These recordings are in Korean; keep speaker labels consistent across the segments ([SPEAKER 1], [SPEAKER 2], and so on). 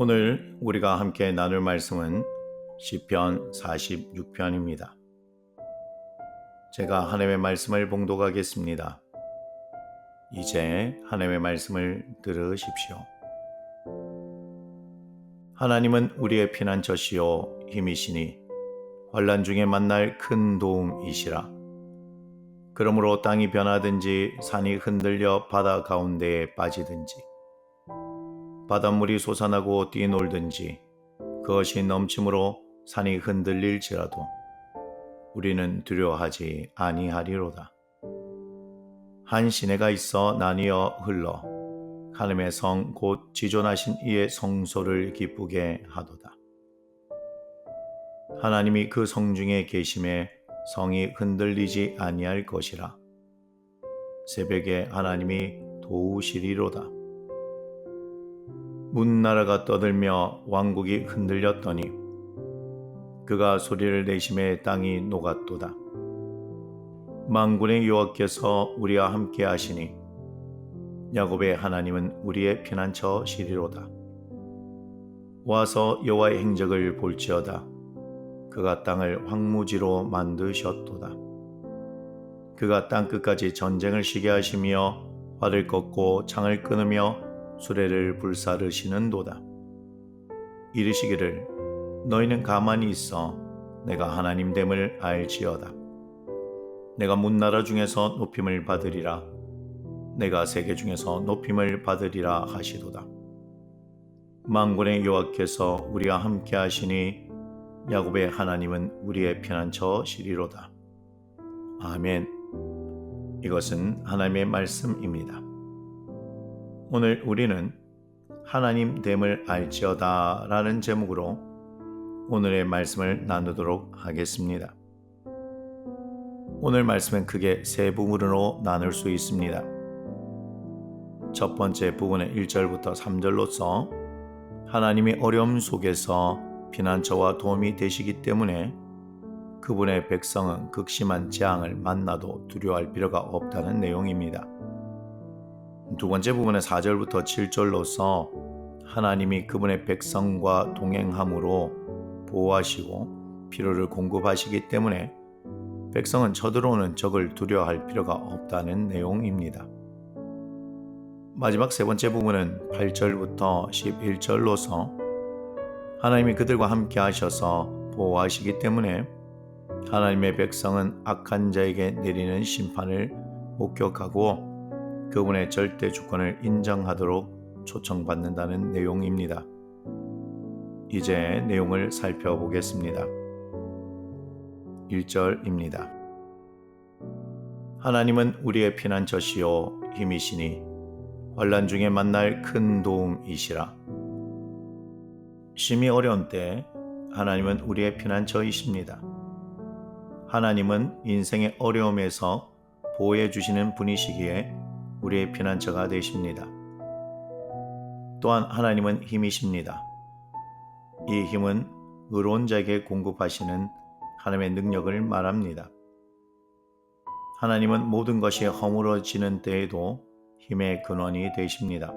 [SPEAKER 1] 오늘 우리가 함께 나눌 말씀은 시편 46편입니다. 제가 하나님의 말씀을 봉독하겠습니다. 이제 하나님의 말씀을 들으십시오. 하나님은 우리의 피난처시요 힘이시니 환난 중에 만날 큰 도움이시라. 그러므로 땅이 변하든지 산이 흔들려 바다 가운데에 빠지든지 바닷물이 솟아나고 뛰놀든지 그것이 넘침으로 산이 흔들릴지라도 우리는 두려워하지 아니하리로다. 한 시내가 있어 나뉘어 흘러 하나님의 성 곧 지존하신 이의 성소를 기쁘게 하도다. 하나님이 그 성 중에 계심에 성이 흔들리지 아니할 것이라. 새벽에 하나님이 도우시리로다. 문나라가 떠들며 왕국이 흔들렸더니 그가 소리를 내심에 땅이 녹았도다. 만군의 여호와께서 우리와 함께 하시니 야곱의 하나님은 우리의 피난처시리로다. 와서 여호와의 행적을 볼지어다. 그가 땅을 황무지로 만드셨도다. 그가 땅끝까지 전쟁을 쉬게 하시며 활을 꺾고 창을 끊으며 수레를 불사르시는도다. 이르시기를 너희는 가만히 있어 내가 하나님됨을 알지어다. 내가 문나라 중에서 높임을 받으리라. 내가 세계 중에서 높임을 받으리라 하시도다. 만군의 여호와께서 우리와 함께 하시니 야곱의 하나님은 우리의 피난처시리로다. 아멘. 이것은 하나님의 말씀입니다. 오늘 우리는 하나님 됨을 알지어다 라는 제목으로 오늘의 말씀을 나누도록 하겠습니다. 오늘 말씀은 크게 세 부분으로 나눌 수 있습니다. 첫 번째 부분은 1절부터 3절로서 하나님이 어려움 속에서 피난처와 도움이 되시기 때문에 그분의 백성은 극심한 재앙을 만나도 두려워할 필요가 없다는 내용입니다. 두 번째 부분은 4절부터 7절로서 하나님이 그분의 백성과 동행함으로 보호하시고 필요를 공급하시기 때문에 백성은 쳐들어오는 적을 두려워할 필요가 없다는 내용입니다. 마지막 세 번째 부분은 8절부터 11절로서 하나님이 그들과 함께 하셔서 보호하시기 때문에 하나님의 백성은 악한 자에게 내리는 심판을 목격하고 그분의 절대 주권을 인정하도록 초청받는다는 내용입니다. 이제 내용을 살펴보겠습니다. 1절입니다. 하나님은 우리의 피난처시요 힘이시니 환난 중에 만날 큰 도움이시라. 심히 어려운 때 하나님은 우리의 피난처이십니다. 하나님은 인생의 어려움에서 보호해 주시는 분이시기에 우리의 피난처가 되십니다. 또한 하나님은 힘이십니다. 이 힘은 의로운 자에게 공급하시는 하나님의 능력을 말합니다. 하나님은 모든 것이 허물어지는 때에도 힘의 근원이 되십니다.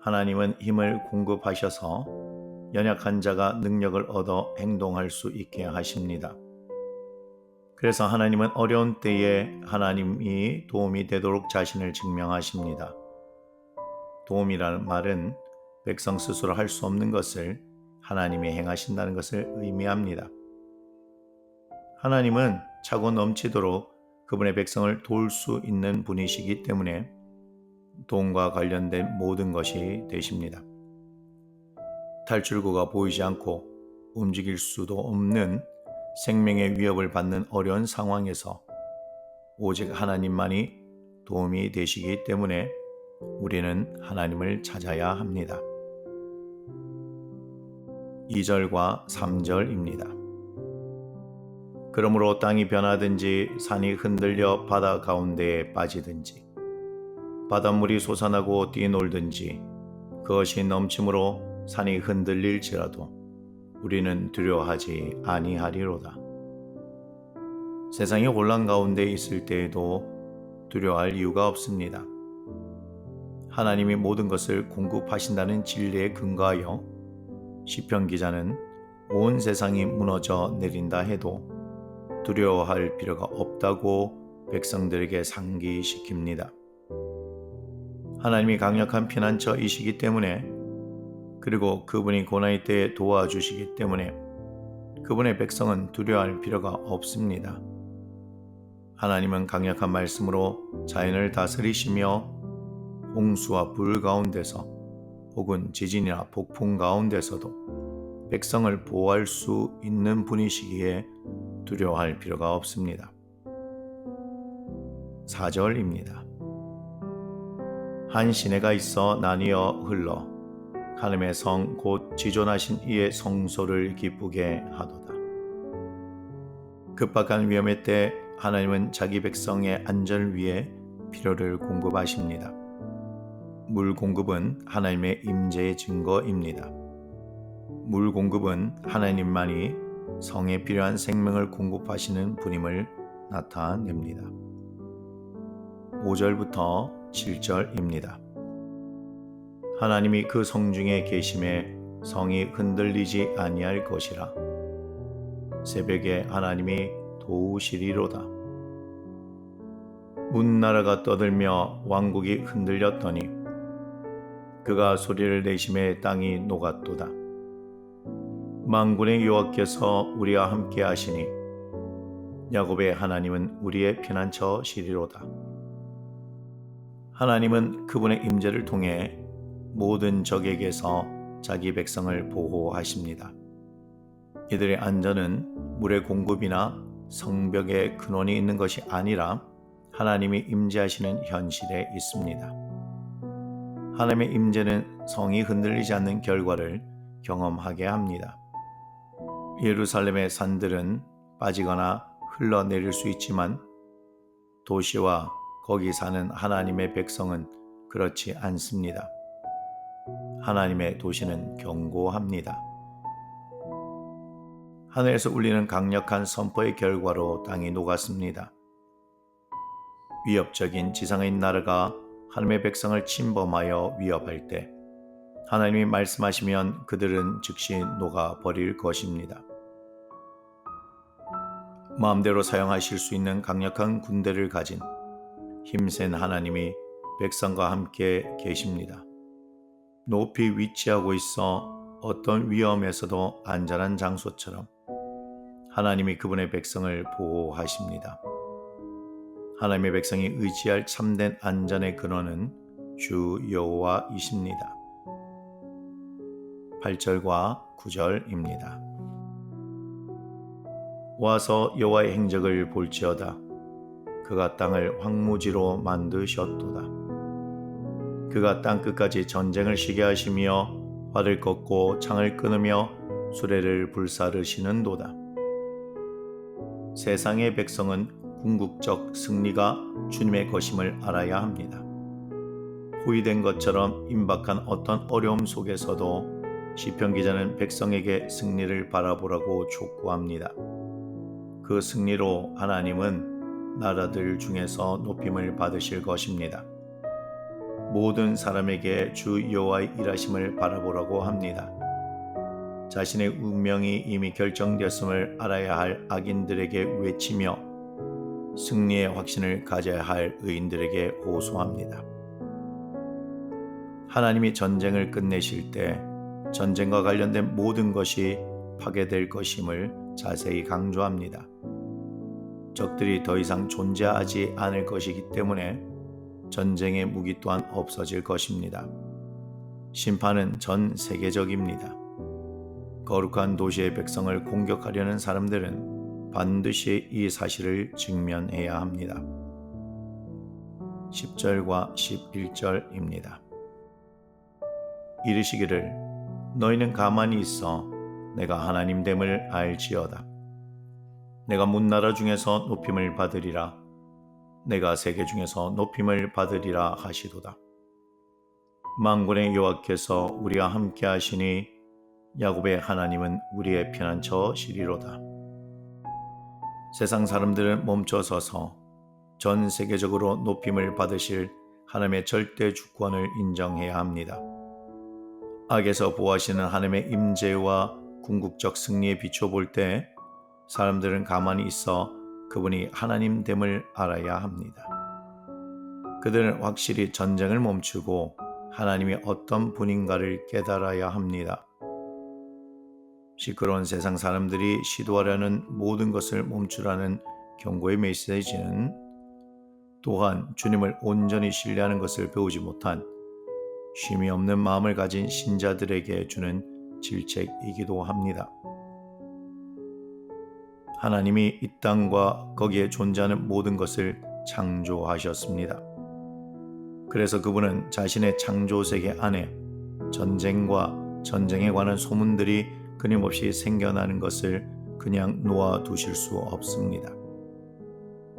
[SPEAKER 1] 하나님은 힘을 공급하셔서 연약한 자가 능력을 얻어 행동할 수 있게 하십니다. 그래서 하나님은 어려운 때에 하나님이 도움이 되도록 자신을 증명하십니다. 도움이라는 말은 백성 스스로 할 수 없는 것을 하나님이 행하신다는 것을 의미합니다. 하나님은 차고 넘치도록 그분의 백성을 도울 수 있는 분이시기 때문에 도움과 관련된 모든 것이 되십니다. 탈출구가 보이지 않고 움직일 수도 없는 생명의 위협을 받는 어려운 상황에서 오직 하나님만이 도움이 되시기 때문에 우리는 하나님을 찾아야 합니다. 2절과 3절입니다. 그러므로 땅이 변하든지 산이 흔들려 바다 가운데에 빠지든지 바닷물이 솟아나고 뛰놀든지 그것이 넘침으로 산이 흔들릴지라도 우리는 두려워하지 아니하리로다. 세상이 혼란 가운데 있을 때에도 두려워할 이유가 없습니다. 하나님이 모든 것을 공급하신다는 진리에 근거하여 시편 기자는 온 세상이 무너져 내린다 해도 두려워할 필요가 없다고 백성들에게 상기시킵니다. 하나님이 강력한 피난처이시기 때문에, 그리고 그분이 고난의 때에 도와주시기 때문에 그분의 백성은 두려워할 필요가 없습니다. 하나님은 강력한 말씀으로 자연을 다스리시며 홍수와 불 가운데서 혹은 지진이나 폭풍 가운데서도 백성을 보호할 수 있는 분이시기에 두려워할 필요가 없습니다. 4절입니다. 한 시내가 있어 나뉘어 흘러 하나님의 성 곧 지존하신 이의 성소를 기쁘게 하도다. 급박한 위험의 때 하나님은 자기 백성의 안전을 위해 필요를 공급하십니다. 물 공급은 하나님의 임재의 증거입니다. 물 공급은 하나님만이 성에 필요한 생명을 공급하시는 분임을 나타냅니다. 5절부터 7절입니다. 하나님이 그 성중에 계심에 성이 흔들리지 아니할 것이라. 새벽에 하나님이 도우시리로다. 문나라가 떠들며 왕국이 흔들렸더니 그가 소리를 내심에 땅이 녹았도다. 만군의 여호와께서 우리와 함께 하시니 야곱의 하나님은 우리의 피난처시리로다. 하나님은 그분의 임재를 통해 모든 적에게서 자기 백성을 보호하십니다. 이들의 안전은 물의 공급이나 성벽의 근원이 있는 것이 아니라 하나님이 임재하시는 현실에 있습니다. 하나님의 임재는 성이 흔들리지 않는 결과를 경험하게 합니다. 예루살렘의 산들은 빠지거나 흘러내릴 수 있지만 도시와 거기 사는 하나님의 백성은 그렇지 않습니다. 하나님의 도시는 견고합니다. 하늘에서 울리는 강력한 선포의 결과로 땅이 녹았습니다. 위협적인 지상의 나라가 하나님의 백성을 침범하여 위협할 때 하나님이 말씀하시면 그들은 즉시 녹아버릴 것입니다. 마음대로 사용하실 수 있는 강력한 군대를 가진 힘센 하나님이 백성과 함께 계십니다. 높이 위치하고 있어 어떤 위험에서도 안전한 장소처럼 하나님이 그분의 백성을 보호하십니다. 하나님의 백성이 의지할 참된 안전의 근원은 주 여호와이십니다. 8절과 9절입니다. 와서 여호와의 행적을 볼지어다. 그가 땅을 황무지로 만드셨도다. 그가 땅끝까지 전쟁을 쉬게 하시며 활을 꺾고 창을 끊으며 수레를 불사르시는도다. 세상의 백성은 궁극적 승리가 주님의 것임을 알아야 합니다. 포위된 것처럼 임박한 어떤 어려움 속에서도 시편 기자는 백성에게 승리를 바라보라고 촉구합니다. 그 승리로 하나님은 나라들 중에서 높임을 받으실 것입니다. 모든 사람에게 주 여호와의 일하심을 바라보라고 합니다. 자신의 운명이 이미 결정되었음을 알아야 할 악인들에게 외치며 승리의 확신을 가져야 할 의인들에게 호소합니다. 하나님이 전쟁을 끝내실 때 전쟁과 관련된 모든 것이 파괴될 것임을 자세히 강조합니다. 적들이 더 이상 존재하지 않을 것이기 때문에 전쟁의 무기 또한 없어질 것입니다. 심판은 전 세계적입니다. 거룩한 도시의 백성을 공격하려는 사람들은 반드시 이 사실을 직면해야 합니다. 10절과 11절입니다. 이르시기를 너희는 가만히 있어 내가 하나님됨을 알지어다. 내가 문나라 중에서 높임을 받으리라. 내가 세계 중에서 높임을 받으리라 하시도다. 만군의 여호와께서 우리와 함께 하시니 야곱의 하나님은 우리의 피난처시리로다. 세상 사람들은 멈춰서서 전 세계적으로 높임을 받으실 하나님의 절대 주권을 인정해야 합니다. 악에서 보호하시는 하나님의 임재와 궁극적 승리에 비춰볼 때 사람들은 가만히 있어 그분이 하나님됨을 알아야 합니다. 그들은 확실히 전쟁을 멈추고 하나님이 어떤 분인가를 깨달아야 합니다. 시끄러운 세상 사람들이 시도하려는 모든 것을 멈추라는 경고의 메시지는 또한 주님을 온전히 신뢰하는 것을 배우지 못한 쉼이 없는 마음을 가진 신자들에게 주는 질책이기도 합니다. 하나님이 이 땅과 거기에 존재하는 모든 것을 창조하셨습니다. 그래서 그분은 자신의 창조세계 안에 전쟁과 전쟁에 관한 소문들이 끊임없이 생겨나는 것을 그냥 놓아두실 수 없습니다.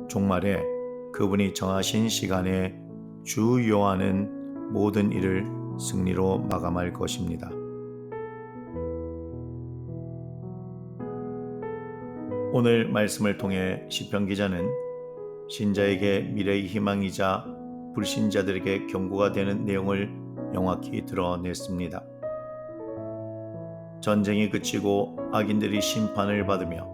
[SPEAKER 1] 종말에 그분이 정하신 시간에 주 여호와는 모든 일을 승리로 마감할 것입니다. 오늘 말씀을 통해 시편 기자는 신자에게 미래의 희망이자 불신자들에게 경고가 되는 내용을 명확히 드러냈습니다. 전쟁이 그치고 악인들이 심판을 받으며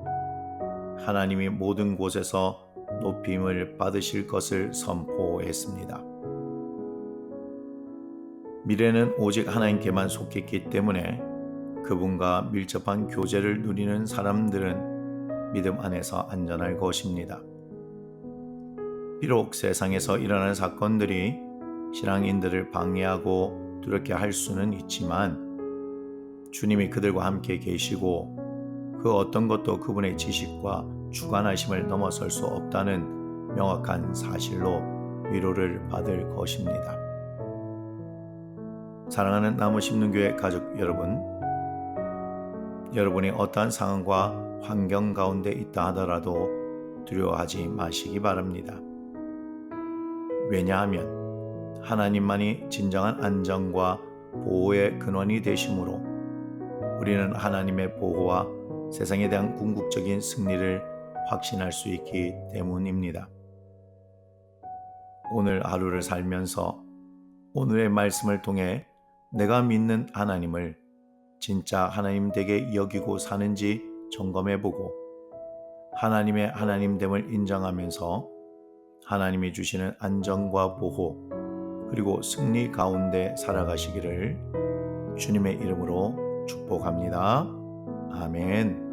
[SPEAKER 1] 하나님이 모든 곳에서 높임을 받으실 것을 선포했습니다. 미래는 오직 하나님께만 속했기 때문에 그분과 밀접한 교제를 누리는 사람들은 믿음 안에서 안전할 것입니다. 비록 세상에서 일어나는 사건들이 신앙인들을 방해하고 두렵게 할 수는 있지만 주님이 그들과 함께 계시고 그 어떤 것도 그분의 지식과 주관하심을 넘어설 수 없다는 명확한 사실로 위로를 받을 것입니다. 사랑하는 나무 심는 교회 가족 여러분, 여러분이 어떠한 상황과 환경 가운데 있다 하더라도 두려워하지 마시기 바랍니다. 왜냐하면 하나님만이 진정한 안정과 보호의 근원이 되시므로 우리는 하나님의 보호와 세상에 대한 궁극적인 승리를 확신할 수 있기 때문입니다. 오늘 하루를 살면서 오늘의 말씀을 통해 내가 믿는 하나님을 진짜 하나님 되게 여기고 사는지 점검해보고 하나님의 하나님됨을 인정하면서 하나님이 주시는 안정과 보호 그리고 승리 가운데 살아가시기를 주님의 이름으로 축복합니다. 아멘.